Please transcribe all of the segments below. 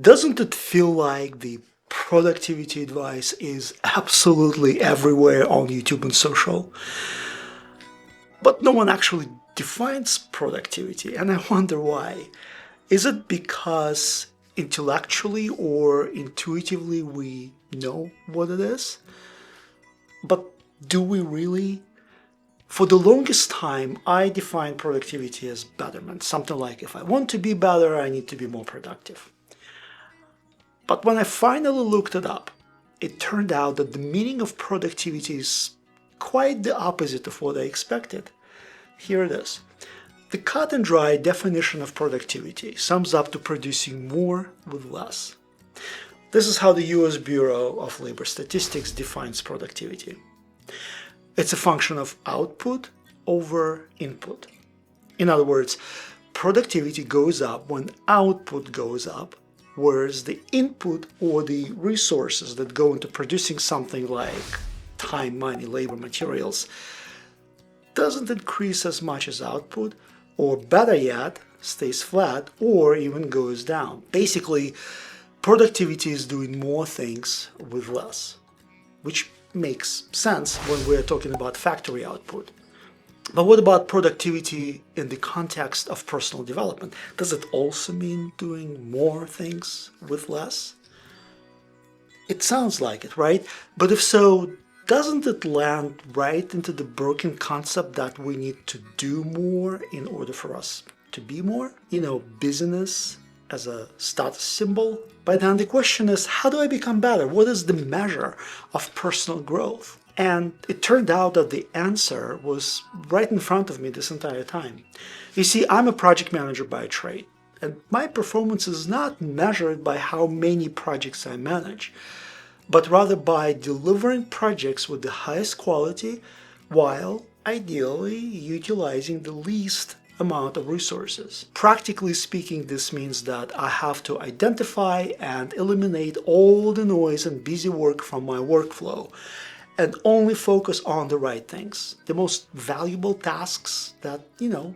Doesn't it feel like the productivity advice is absolutely everywhere on YouTube and social? But no one actually defines productivity, and I wonder why. Is it because intellectually or intuitively we know what it is? But do we really? For the longest time, I defined productivity as betterment. Something like if I want to be better, I need to be more productive. But when I finally looked it up, it turned out that the meaning of productivity is quite the opposite of what I expected. Here it is. The cut and dry definition of productivity sums up to producing more with less. This is how the US Bureau of Labor Statistics defines productivity. It's a function of output over input. In other words, productivity goes up when output goes up, whereas the input or the resources that go into producing something like time, money, labor, materials doesn't increase as much as output, or better yet, stays flat or even goes down. Basically, productivity is doing more things with less, which makes sense when we're talking about factory output. But what about productivity in the context of personal development? Does it also mean doing more things with less? It sounds like it, right? But if so, doesn't it land right into the broken concept that we need to do more in order for us to be more? Busyness as a status symbol? By then the question is, how do I become better? What is the measure of personal growth? And it turned out that the answer was right in front of me this entire time. You see, I'm a project manager by trade, and my performance is not measured by how many projects I manage, but rather by delivering projects with the highest quality while ideally utilizing the least amount of resources. Practically speaking, this means that I have to identify and eliminate all the noise and busy work from my workflow and only focus on the right things, the most valuable tasks that,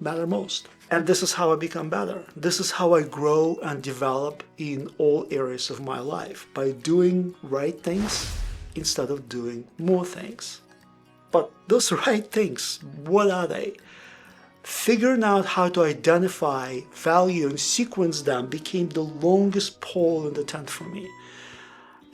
matter most. And this is how I become better. This is how I grow and develop in all areas of my life, by doing right things instead of doing more things. But those right things, what are they? Figuring out how to identify, value, and sequence them became the longest pole in the tent for me.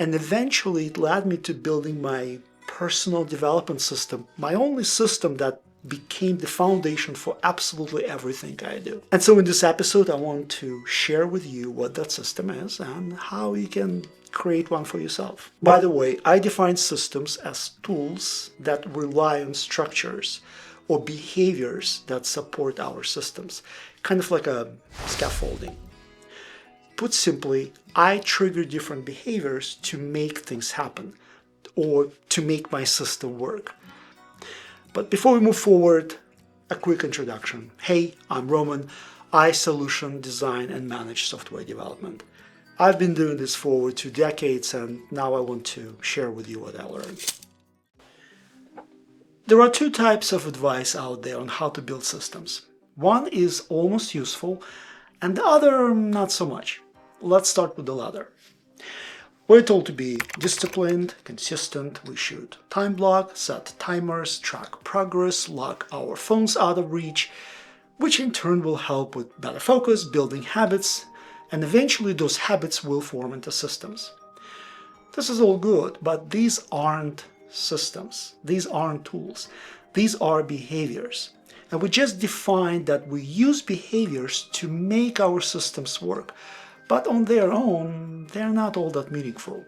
And eventually it led me to building my personal development system, my only system that became the foundation for absolutely everything I do. And so in this episode, I want to share with you what that system is and how you can create one for yourself. By the way, I define systems as tools that rely on structures or behaviors that support our systems, kind of like a scaffolding. Put simply, I trigger different behaviors to make things happen or to make my system work. But before we move forward, a quick introduction. Hey, I'm Roman. I solution design and manage software development. I've been doing this for over 2 decades, and now I want to share with you what I learned. There are 2 types of advice out there on how to build systems. One is almost useful, and the other not so much. Let's start with the latter. We're told to be disciplined, consistent, we should time block, set timers, track progress, lock our phones out of reach, which in turn will help with better focus, building habits, and eventually those habits will form into systems. This is all good, but these aren't systems. These aren't tools. These are behaviors. And we just defined that we use behaviors to make our systems work. But on their own, they're not all that meaningful.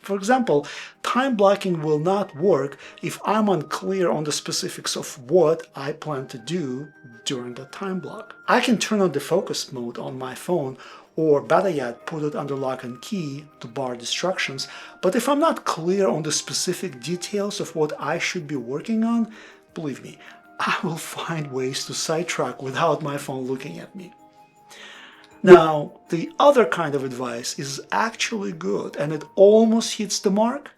For example, time blocking will not work if I'm unclear on the specifics of what I plan to do during the time block. I can turn on the focus mode on my phone, or better yet, put it under lock and key to bar distractions, but if I'm not clear on the specific details of what I should be working on, believe me, I will find ways to sidetrack without my phone looking at me. Now, the other kind of advice is actually good, and it almost hits the mark.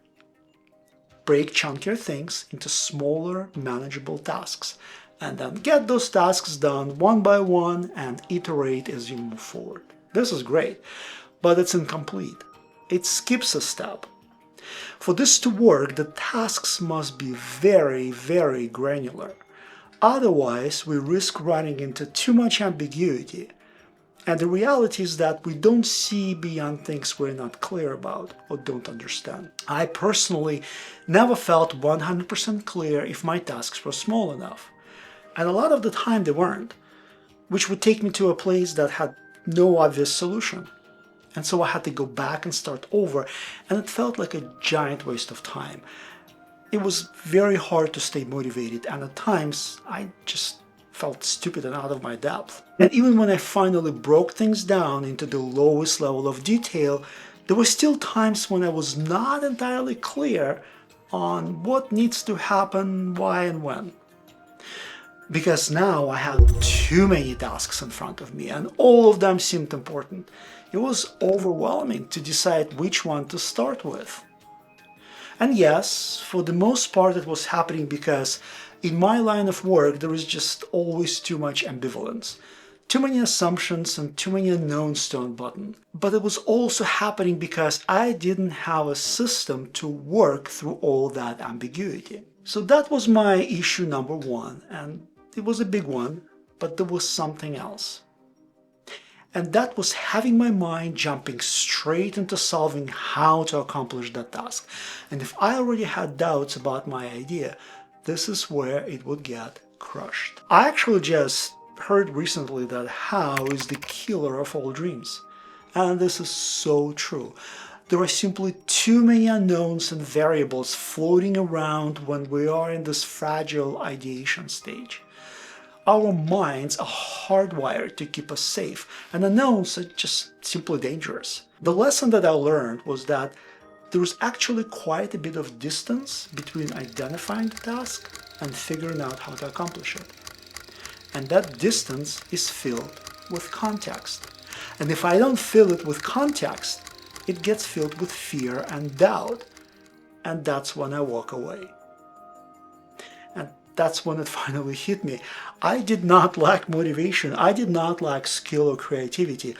Break chunkier things into smaller, manageable tasks, and then get those tasks done one by one and iterate as you move forward. This is great. but it's incomplete. It skips a step. For this to work, the tasks must be very, very granular. Otherwise, we risk running into too much ambiguity. And the reality is that we don't see beyond things we're not clear about or don't understand. I personally never felt 100% clear if my tasks were small enough. And a lot of the time they weren't, which would take me to a place that had no obvious solution. And so I had to go back and start over, and it felt like a giant waste of time. It was very hard to stay motivated, and at times I just felt stupid and out of my depth. And even when I finally broke things down into the lowest level of detail, there were still times when I was not entirely clear on what needs to happen, why, and when. Because now I had too many tasks in front of me, and all of them seemed important. It was overwhelming to decide which one to start with. And yes, for the most part it was happening because in my line of work there is just always too much ambivalence, too many assumptions and too many unknowns to unbutton. But it was also happening because I didn't have a system to work through all that ambiguity. So that was my issue number one, and it was a big one, but there was something else. And that was having my mind jumping straight into solving how to accomplish that task. And if I already had doubts about my idea, this is where it would get crushed. I actually just heard recently that how is the killer of all dreams. And this is so true. There are simply too many unknowns and variables floating around when we are in this fragile ideation stage. Our minds are hardwired to keep us safe, and unknowns are just simply dangerous. The lesson that I learned was that there is actually quite a bit of distance between identifying the task and figuring out how to accomplish it. And that distance is filled with context. And if I don't fill it with context, it gets filled with fear and doubt. And that's when I walk away. And that's when it finally hit me. I did not lack motivation. I did not lack skill or creativity.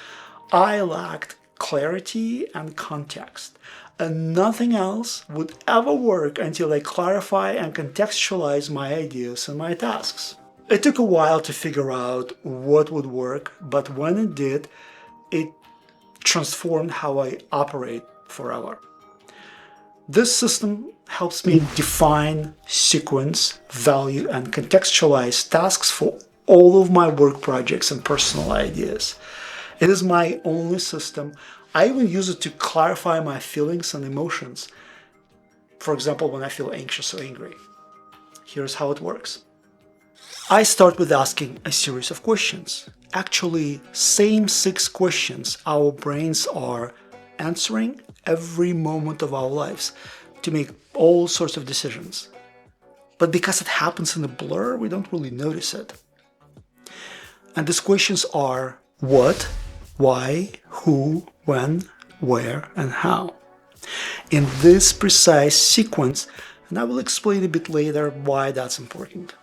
I lacked clarity and context. And nothing else would ever work until I clarify and contextualize my ideas and my tasks. It took a while to figure out what would work, but when it did, it transformed how I operate forever. This system helps me define, sequence, value, and contextualize tasks for all of my work projects and personal ideas. It is my only system. I even use it to clarify my feelings and emotions. For example, when I feel anxious or angry. Here's how it works. I start with asking a series of questions. Actually, same 6 questions our brains are answering every moment of our lives to make all sorts of decisions. But because it happens in a blur, we don't really notice it. And these questions are what, why, who, when, where, and how. In this precise sequence, and I will explain a bit later why that's important.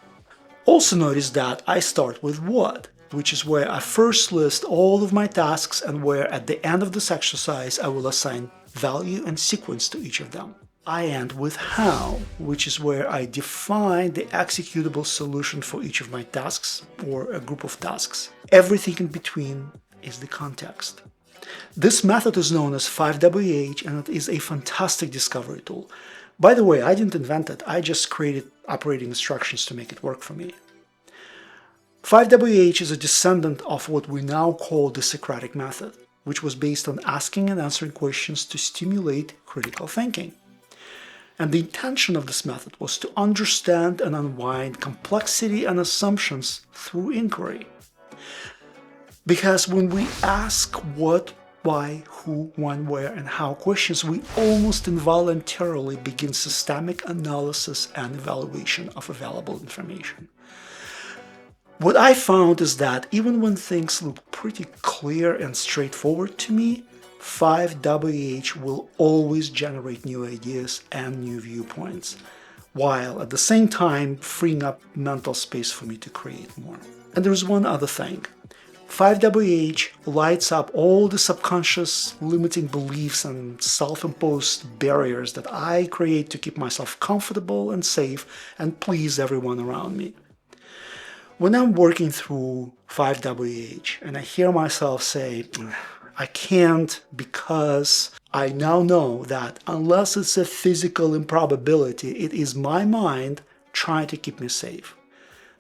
Also notice that I start with what, which is where I first list all of my tasks and where at the end of this exercise I will assign value and sequence to each of them. I end with how, which is where I define the executable solution for each of my tasks or a group of tasks. Everything in between is the context. This method is known as 5WH and it is a fantastic discovery tool. By the way, I didn't invent it, I just created operating instructions to make it work for me. 5WH is a descendant of what we now call the Socratic method, which was based on asking and answering questions to stimulate critical thinking. And the intention of this method was to understand and unwind complexity and assumptions through inquiry. Because when we ask what, why, who, when, where, and how questions, we almost involuntarily begin systemic analysis and evaluation of available information. What I found is that even when things look pretty clear and straightforward to me, 5WH will always generate new ideas and new viewpoints, while at the same time freeing up mental space for me to create more. And there's one other thing. 5WH lights up all the subconscious limiting beliefs and self-imposed barriers that I create to keep myself comfortable and safe and please everyone around me. When I'm working through 5WH and I hear myself say, I can't because I now know that unless it's a physical improbability, it is my mind trying to keep me safe.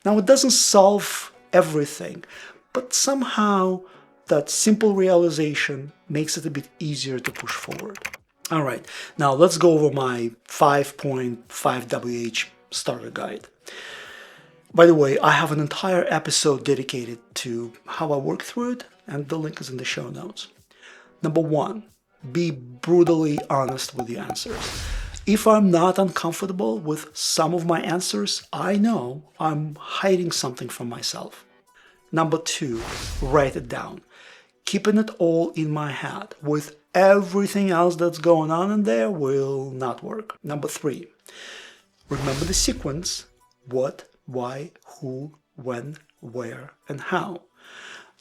Now, it doesn't solve everything, but somehow that simple realization makes it a bit easier to push forward. All right, now let's go over my 5.5WH starter guide. By the way, I have an entire episode dedicated to how I work through it, and the link is in the show notes. Number 1, be brutally honest with your answers. If I'm not uncomfortable with some of my answers, I know I'm hiding something from myself. Number 2, write it down. Keeping it all in my head with everything else that's going on in there will not work. Number 3, remember the sequence: what, why, who, when, where, and how.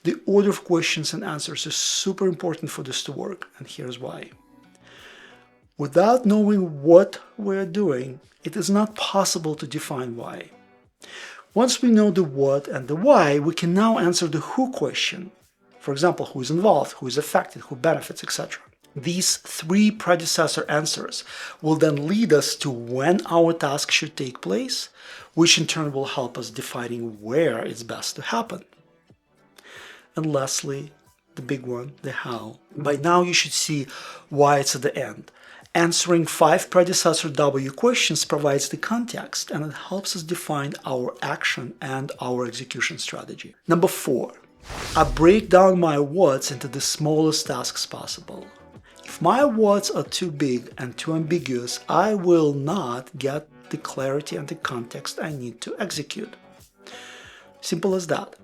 The order of questions and answers is super important for this to work, and here's why. Without knowing what we're doing, it is not possible to define why. Once we know the what and the why, we can now answer the who question. For example, who is involved, who is affected, who benefits, etc. These 3 predecessor answers will then lead us to when our task should take place, which in turn will help us defining where it's best to happen. And lastly, the big one, the how. By now you should see why it's at the end. Answering 5 predecessor W questions provides the context, and it helps us define our action and our execution strategy. Number 4, I break down my what's into the smallest tasks possible. If my what's are too big and too ambiguous, I will not get the clarity and the context I need to execute. Simple as that.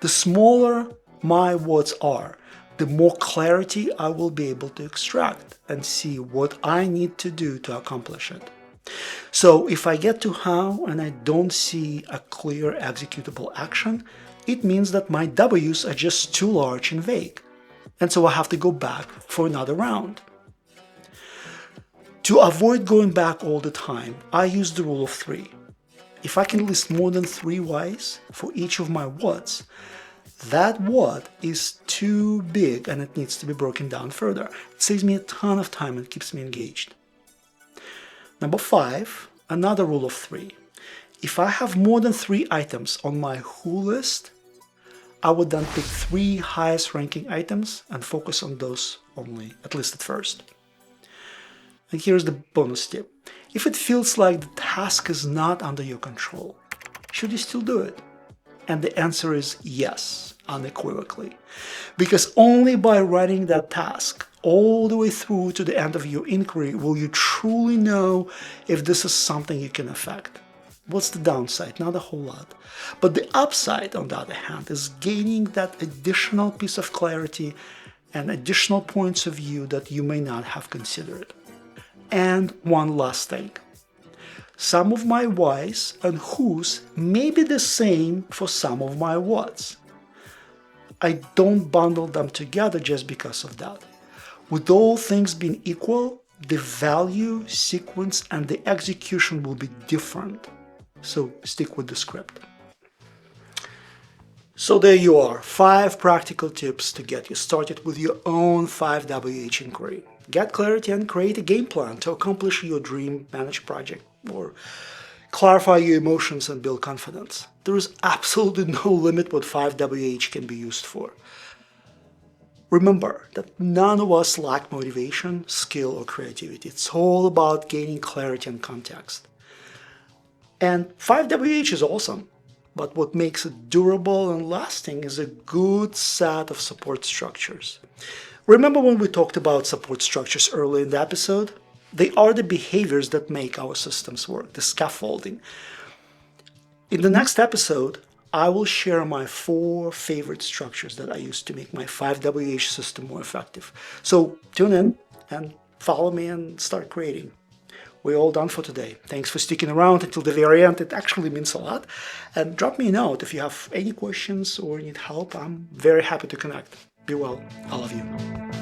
The smaller my what's are, the more clarity I will be able to extract and see what I need to do to accomplish it. So if I get to how and I don't see a clear executable action, it means that my W's are just too large and vague. And so I have to go back for another round. To avoid going back all the time, I use the rule of 3. If I can list more than 3 whys for each of my what's, that what is too big and it needs to be broken down further. It saves me a ton of time and keeps me engaged. Number 5, another rule of 3. If I have more than 3 items on my who list, I would then pick 3 highest ranking items and focus on those only, at least at first. And here's the bonus tip. If it feels like the task is not under your control, should you still do it? And the answer is yes, unequivocally. Because only by writing that task all the way through to the end of your inquiry will you truly know if this is something you can affect. What's the downside? Not a whole lot. But the upside, on the other hand, is gaining that additional piece of clarity and additional points of view that you may not have considered. And one last thing. Some of my whys and whos may be the same for some of my whats. I don't bundle them together just because of that. With all things being equal, the value, sequence, and the execution will be different. So stick with the script. So there you are, 5 practical tips to get you started with your own 5WH inquiry. Get clarity and create a game plan to accomplish your dream managed project, or clarify your emotions and build confidence. There is absolutely no limit what 5WH can be used for. Remember that none of us lack motivation, skill, or creativity. It's all about gaining clarity and context. And 5WH is awesome, but what makes it durable and lasting is a good set of support structures. Remember when we talked about support structures earlier in the episode? They are the behaviors that make our systems work, the scaffolding. In the next episode, I will share my 4 favorite structures that I use to make my 5WH system more effective. So tune in and follow me and start creating. we're all done for today. Thanks for sticking around until the very end. It actually means a lot. And drop me a note if you have any questions or need help. I'm very happy to connect. Be well. I love you.